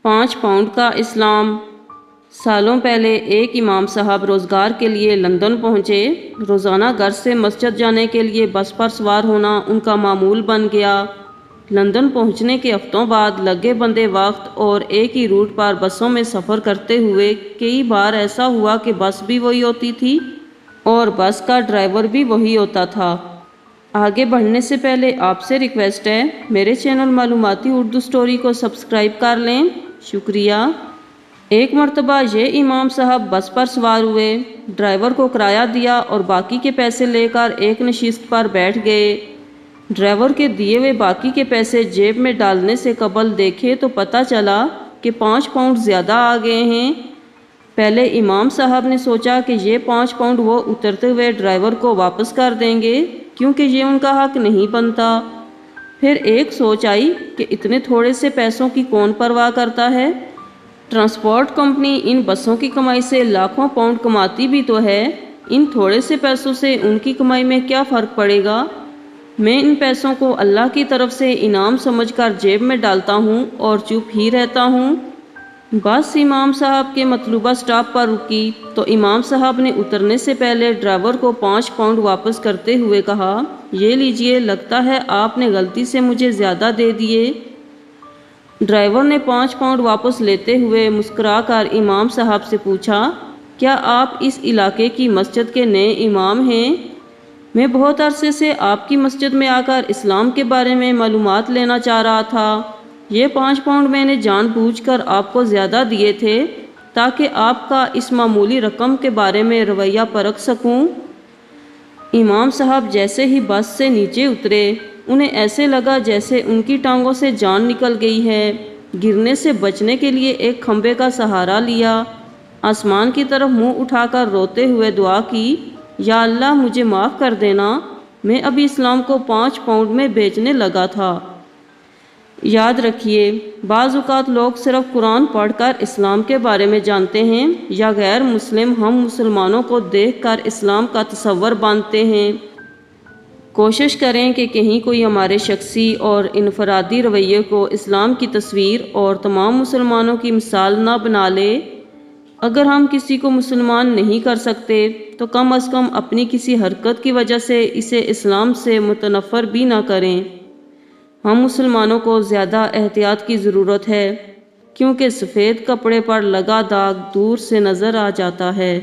5 pound کا اسلام۔ سالوں پہلے ایک امام صاحب روزگار کے لیے لندن پہنچے۔ روزانہ گھر سے مسجد جانے کے لیے بس پر سوار ہونا ان کا معمول بن گیا۔ لندن پہنچنے کے ہفتوں بعد لگے بندے وقت اور ایک ہی روٹ پر بسوں میں سفر کرتے ہوئے کئی بار ایسا ہوا کہ بس بھی وہی ہوتی تھی اور بس کا ڈرائیور بھی وہی ہوتا تھا۔ آگے بڑھنے سے پہلے آپ سے ریکویسٹ ہے، میرے چینل معلوماتی اردو سٹوری کو سبسکرائب کر لیں، شکریہ۔ ایک مرتبہ یہ امام صاحب بس پر سوار ہوئے، ڈرائیور کو کرایہ دیا اور باقی کے پیسے لے کر ایک نشست پر بیٹھ گئے۔ ڈرائیور کے دیے ہوئے باقی کے پیسے جیب میں ڈالنے سے قبل دیکھے تو پتہ چلا کہ 5 پاؤنڈ زیادہ آ گئے ہیں۔ پہلے امام صاحب نے سوچا کہ یہ 5 پاؤنڈ وہ اترتے ہوئے ڈرائیور کو واپس کر دیں گے کیونکہ یہ ان کا حق نہیں بنتا۔ پھر ایک سوچ آئی کہ اتنے تھوڑے سے پیسوں کی کون پرواہ کرتا ہے، ٹرانسپورٹ کمپنی ان بسوں کی کمائی سے لاکھوں پاؤنڈ کماتی بھی تو ہے، ان تھوڑے سے پیسوں سے ان کی کمائی میں کیا فرق پڑے گا؟ میں ان پیسوں کو اللہ کی طرف سے انعام سمجھ کر جیب میں ڈالتا ہوں اور چپ ہی رہتا ہوں۔ بس امام صاحب کے مطلوبہ سٹاپ پر رکی تو امام صاحب نے اترنے سے پہلے ڈرائیور کو 5 پاؤنڈ واپس کرتے ہوئے کہا، یہ لیجئے، لگتا ہے آپ نے غلطی سے مجھے زیادہ دے دیے۔ ڈرائیور نے 5 پاؤنڈ واپس لیتے ہوئے مسکرا کر امام صاحب سے پوچھا، کیا آپ اس علاقے کی مسجد کے نئے امام ہیں؟ میں بہت عرصے سے آپ کی مسجد میں آ کر اسلام کے بارے میں معلومات لینا چاہ رہا تھا۔ یہ 5 پاؤنڈ میں نے جان بوجھ کر آپ کو زیادہ دیے تھے تاکہ آپ کا اس معمولی رقم کے بارے میں رویہ پرکھ سکوں۔ امام صاحب جیسے ہی بس سے نیچے اترے، انہیں ایسے لگا جیسے ان کی ٹانگوں سے جان نکل گئی ہے۔ گرنے سے بچنے کے لیے ایک کھمبے کا سہارا لیا، آسمان کی طرف منہ اٹھا کر روتے ہوئے دعا کی، یا اللہ مجھے معاف کر دینا، میں ابھی اسلام کو 5 پاؤنڈ میں بیچنے لگا تھا۔ یاد رکھیے، بعض اوقات لوگ صرف قرآن پڑھ کر اسلام کے بارے میں جانتے ہیں یا غیر مسلم ہم مسلمانوں کو دیکھ کر اسلام کا تصور باندھتے ہیں۔ کوشش کریں کہ کہیں کوئی ہمارے شخصی اور انفرادی رویے کو اسلام کی تصویر اور تمام مسلمانوں کی مثال نہ بنا لے۔ اگر ہم کسی کو مسلمان نہیں کر سکتے تو کم از کم اپنی کسی حرکت کی وجہ سے اسے اسلام سے متنفر بھی نہ کریں۔ ہم مسلمانوں کو زیادہ احتیاط کی ضرورت ہے کیونکہ سفید کپڑے پر لگا داغ دور سے نظر آ جاتا ہے۔